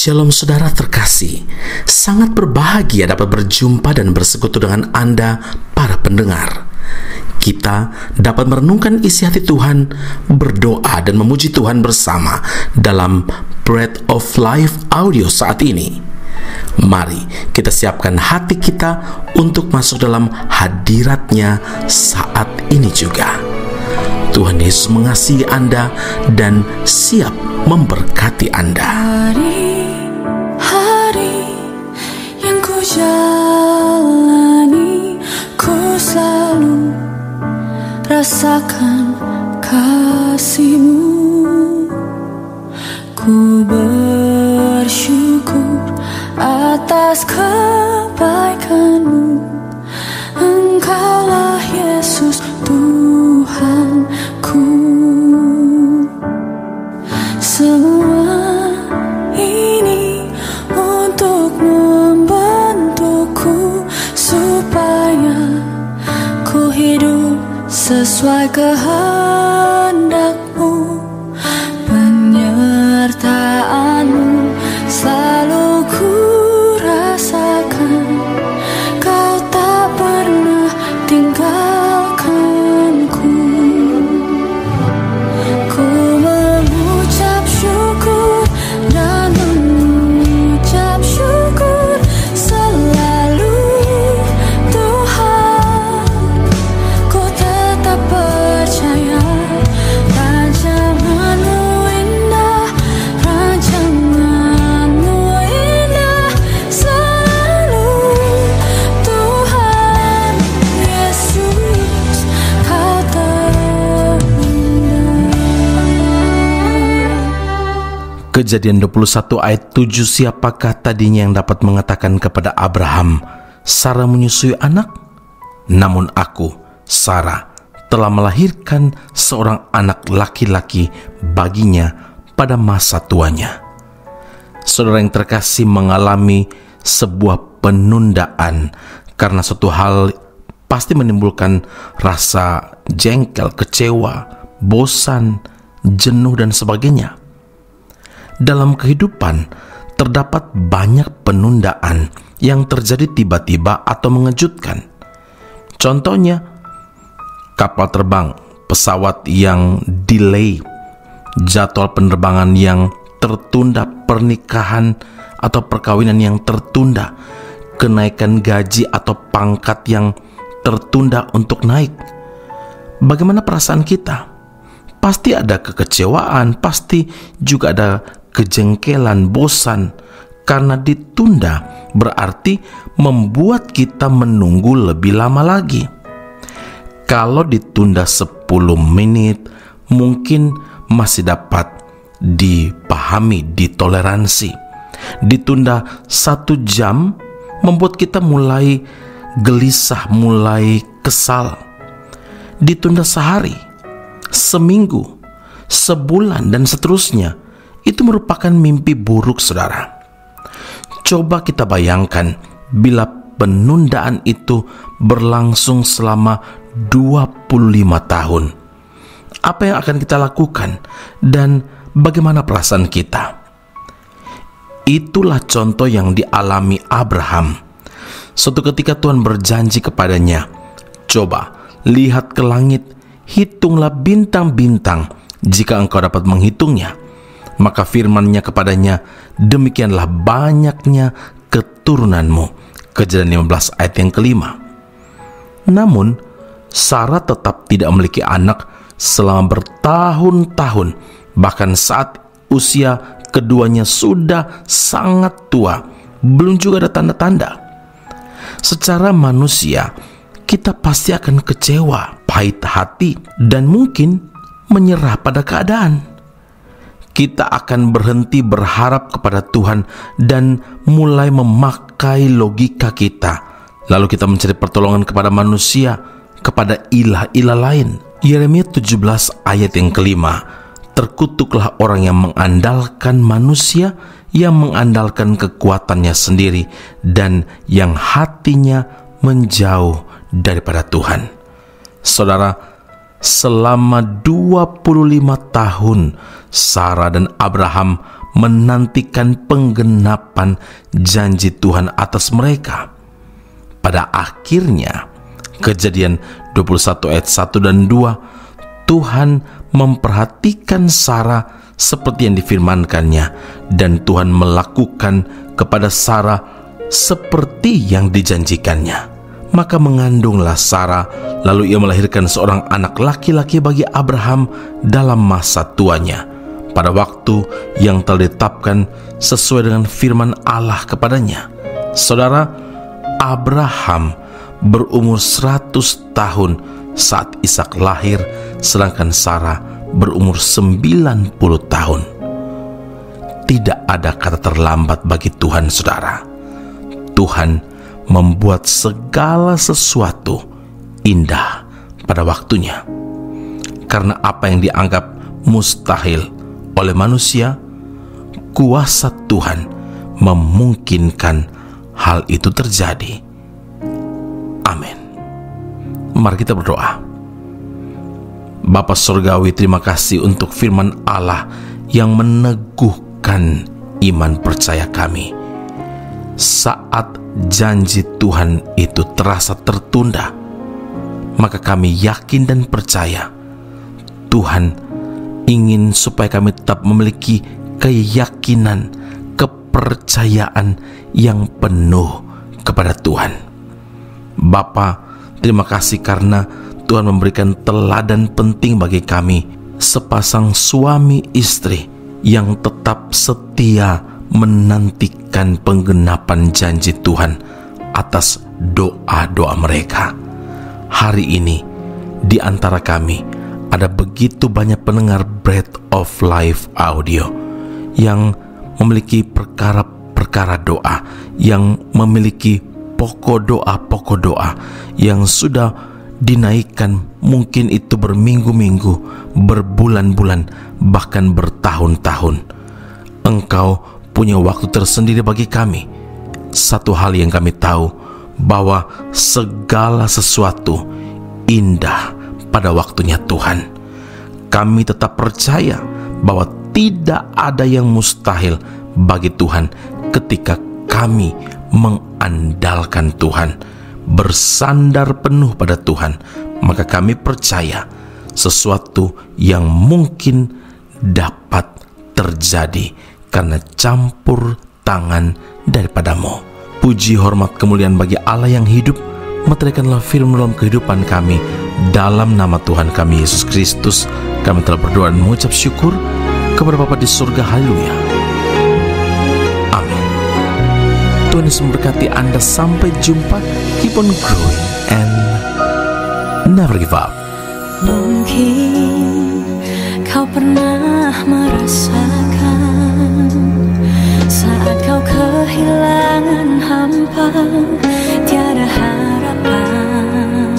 Shalom saudara terkasih, sangat berbahagia dapat berjumpa dan bersekutu dengan Anda para pendengar. Kita dapat merenungkan isi hati Tuhan, berdoa dan memuji Tuhan bersama dalam Bread of Life audio saat ini. Mari kita siapkan hati kita untuk masuk dalam hadirat-Nya saat ini juga. Tuhan Yesus mengasihi Anda dan siap memberkati Anda. Hari-hari yang ku jalani, ku selalu rasakan kasih-Mu. Ku bersyukur atas kebaikan-Mu. Engkaulah Yesus Tuhanku. Semua ini untuk membentukku supaya ku hidup sesuai kehendak-Mu. Penyertaan-Mu selalu ku rasakan. Kau tak pernah tinggalkanku. Ku mengucap syukur dan mengucap syukur selalu, Tuhan. Ku tetap percaya rancangan-Mu indah, rancangan-Mu indah selalu, Tuhan Yesus, Kau terindah. Kejadian 21 ayat 7, siapakah tadinya yang dapat mengatakan kepada Abraham, Sarah menyusui anak? Namun aku, Sarah, telah melahirkan seorang anak laki-laki baginya pada masa tuanya. Saudara yang terkasih, mengalami sebuah penundaan karena suatu hal pasti menimbulkan rasa jengkel, kecewa, bosan, jenuh dan sebagainya. Dalam kehidupan terdapat banyak penundaan yang terjadi tiba-tiba atau mengejutkan. Contohnya, kapal terbang, pesawat yang delay, jadwal penerbangan yang tertunda, pernikahan atau perkawinan yang tertunda, kenaikan gaji atau pangkat yang tertunda untuk naik. Bagaimana perasaan kita? Pasti ada kekecewaan, pasti juga ada kejengkelan, bosan, karena ditunda berarti membuat kita menunggu lebih lama lagi. Kalau ditunda 10 menit mungkin masih dapat dipahami, ditoleransi. Ditunda 1 jam membuat kita mulai gelisah, mulai kesal. Ditunda sehari, seminggu, sebulan dan seterusnya, itu merupakan mimpi buruk, saudara. Coba kita bayangkan bila penundaan itu berlangsung selama 25 tahun. Apa yang akan kita lakukan dan bagaimana perasaan kita? Itulah contoh yang dialami Abraham. Suatu ketika Tuhan berjanji kepadanya, coba lihat ke langit, hitunglah bintang-bintang jika engkau dapat menghitungnya. Maka firman-Nya kepadanya, demikianlah banyaknya keturunanmu. Kejadian 15 ayat yang kelima. Namun Sarah tetap tidak memiliki anak selama bertahun-tahun. Bahkan saat usia keduanya sudah sangat tua, belum juga ada tanda-tanda. Secara manusia, kita pasti akan kecewa, pahit hati, dan mungkin menyerah pada keadaan. Kita akan berhenti berharap kepada Tuhan dan mulai memakai logika kita. Lalu kita mencari pertolongan kepada manusia, kepada ilah-ilah lain. Yeremia 17 ayat yang kelima. Terkutuklah orang yang mengandalkan manusia, yang mengandalkan kekuatannya sendiri, dan yang hatinya menjauh daripada Tuhan. Saudara, selama 25 tahun Sarah dan Abraham menantikan penggenapan janji Tuhan atas mereka. Pada akhirnya, Kejadian 21 ayat 1 dan 2, Tuhan memperhatikan Sarah seperti yang difirmankannya, dan Tuhan melakukan kepada Sarah seperti yang dijanjikannya. Maka mengandunglah Sarah, lalu ia melahirkan seorang anak laki-laki bagi Abraham dalam masa tuanya, pada waktu yang telah ditetapkan sesuai dengan firman Allah kepadanya. Saudara, Abraham berumur 100 tahun saat Ishak lahir, sedangkan Sarah berumur 90 tahun. Tidak ada kata terlambat bagi Tuhan, saudara. Tuhan membuat segala sesuatu indah pada waktunya. Karena apa yang dianggap mustahil oleh manusia, kuasa Tuhan memungkinkan hal itu terjadi. Amin. Mari kita berdoa. Bapa Surgawi, terima kasih untuk firman Allah yang meneguhkan iman percaya kami. Saat janji Tuhan itu terasa tertunda, maka kami yakin dan percaya Tuhan ingin supaya kami tetap memiliki keyakinan, kepercayaan yang penuh kepada Tuhan. Bapa, terima kasih karena Tuhan memberikan teladan penting bagi kami, sepasang suami istri yang tetap setia menantikan penggenapan janji Tuhan atas doa-doa mereka. Hari ini di antara kami ada begitu banyak pendengar Bread of Life audio yang memiliki perkara-perkara doa, yang memiliki pokok doa yang sudah dinaikkan, mungkin itu berminggu-minggu, berbulan-bulan, bahkan bertahun-tahun. Engkau punya waktu tersendiri bagi kami. Satu hal yang kami tahu, bahwa segala sesuatu indah pada waktunya Tuhan. Kami tetap percaya bahwa tidak ada yang mustahil bagi Tuhan ketika kami mengandalkan Tuhan, bersandar penuh pada Tuhan. Maka kami percaya sesuatu yang mungkin dapat terjadi karena campur tangan daripadamu. Puji, hormat, kemuliaan bagi Allah yang hidup. Meteraikanlah firman dalam kehidupan kami. Dalam nama Tuhan kami Yesus Kristus, kami telah berdoa dan mengucap syukur kepada Bapa di surga. Haleluya. Amin. Tuhan Yesus memberkati Anda. Sampai jumpa. Keep on growing and never give up. Mungkin kau pernah merasakan saat kau kehilangan hampa, tiada harapan.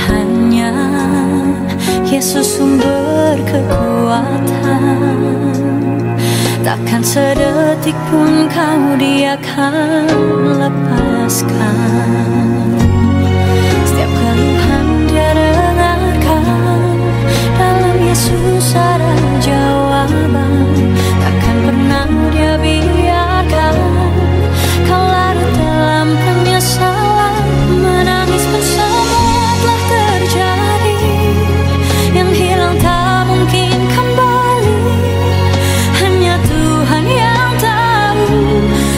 Hanya Yesus sumber kekuatan. Takkan sedetik pun kau Dia akan lepaskan. Setiap keluhan Dia dengarkan, dalam Yesus ada jawaban. Takkan pernah Dia biarkan kau larut dalam penyesalan. Menangis pun semua telah terjadi, yang hilang tak mungkin kembali. Hanya Tuhan yang tahu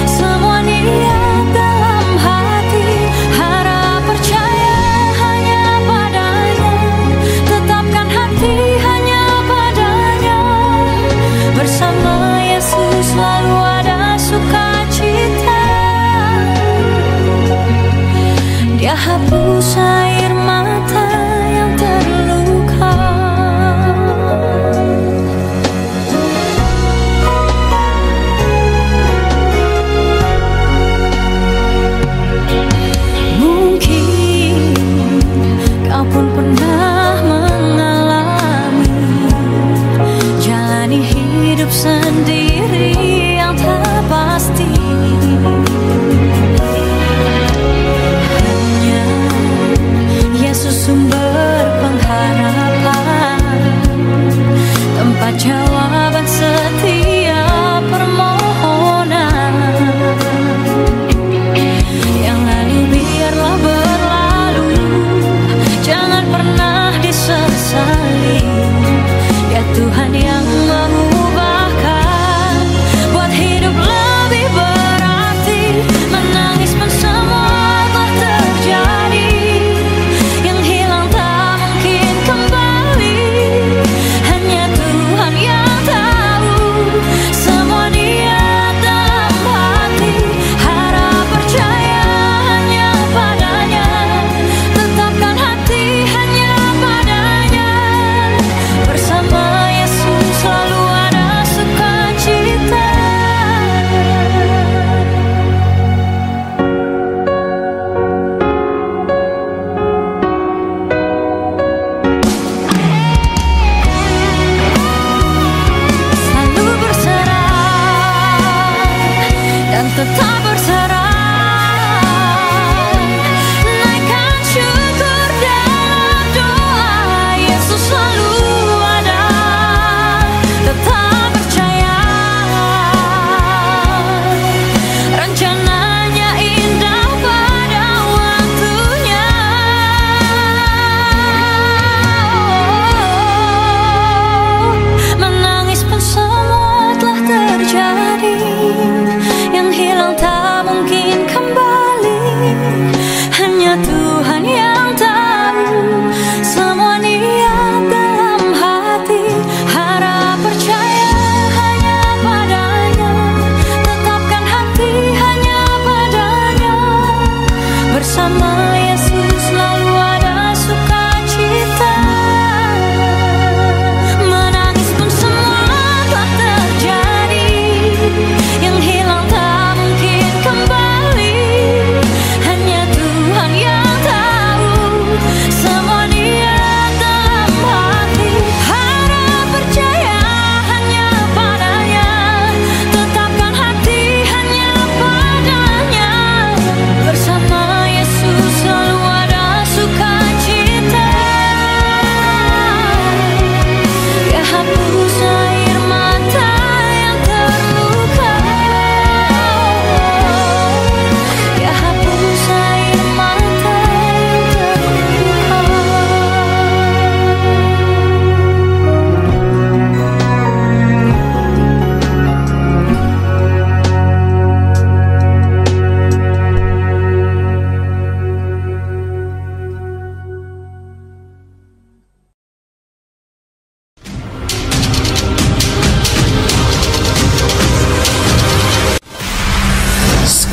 semua niat dalam hati. Harap percaya hanya padanya, tetapkan hati hanya padanya. Bersama Yesus selalu ada sukacita. Dia hapus air mata yang terluka. Mungkin kau pun pernah mengalami jalani hidup sendiri yang tak pasti. Hanya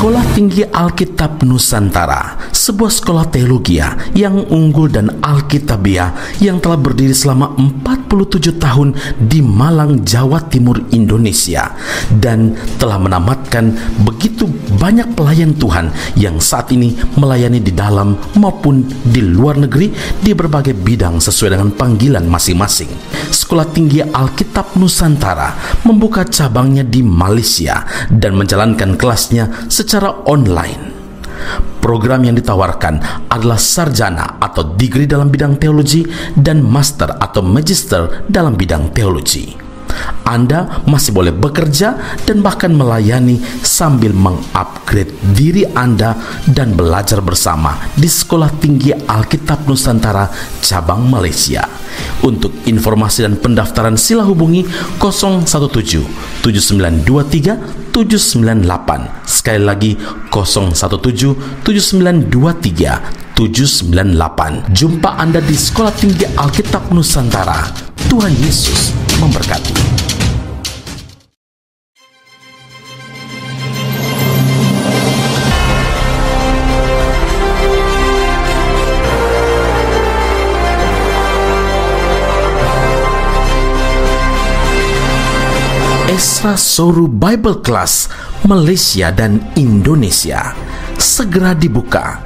Sekolah Tinggi Alkitab Nusantara, sebuah sekolah teologi yang unggul dan alkitabiah yang telah berdiri selama 47 tahun di Malang, Jawa Timur, Indonesia, dan telah menamatkan begitu banyak pelayan Tuhan yang saat ini melayani di dalam maupun di luar negeri di berbagai bidang sesuai dengan panggilan masing-masing. Sekolah Tinggi Alkitab Nusantara membuka cabangnya di Malaysia dan menjalankan kelasnya secara online. Program yang ditawarkan adalah sarjana atau degree dalam bidang teologi dan master atau magister dalam bidang teologi. Anda masih boleh bekerja dan bahkan melayani sambil mengupgrade diri Anda dan belajar bersama di Sekolah Tinggi Alkitab Nusantara cabang Malaysia. Untuk informasi dan pendaftaran sila hubungi 017 7923 798. Sekali lagi 017 7923 798. Jumpa Anda di Sekolah Tinggi Alkitab Nusantara. Tuhan Yesus memberkati. Esra Soru Bible Class Malaysia dan Indonesia segera dibuka.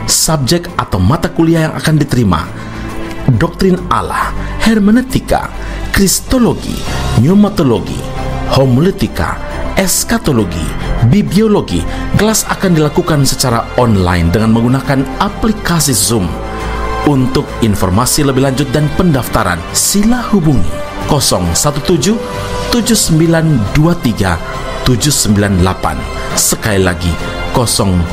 Subjek atau mata kuliah yang akan diterima: Doktrin Allah, Hermeneutika, Kristologi, Pneumatologi, Homiletika, Eskatologi, Bibliologi. Kelas akan dilakukan secara online dengan menggunakan aplikasi Zoom. Untuk informasi lebih lanjut dan pendaftaran, sila hubungi 017 7923 798. Sekali lagi 017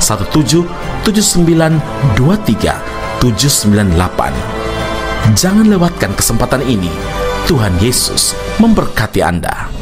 7923 798. Jangan lewatkan kesempatan ini. Tuhan Yesus memberkati Anda.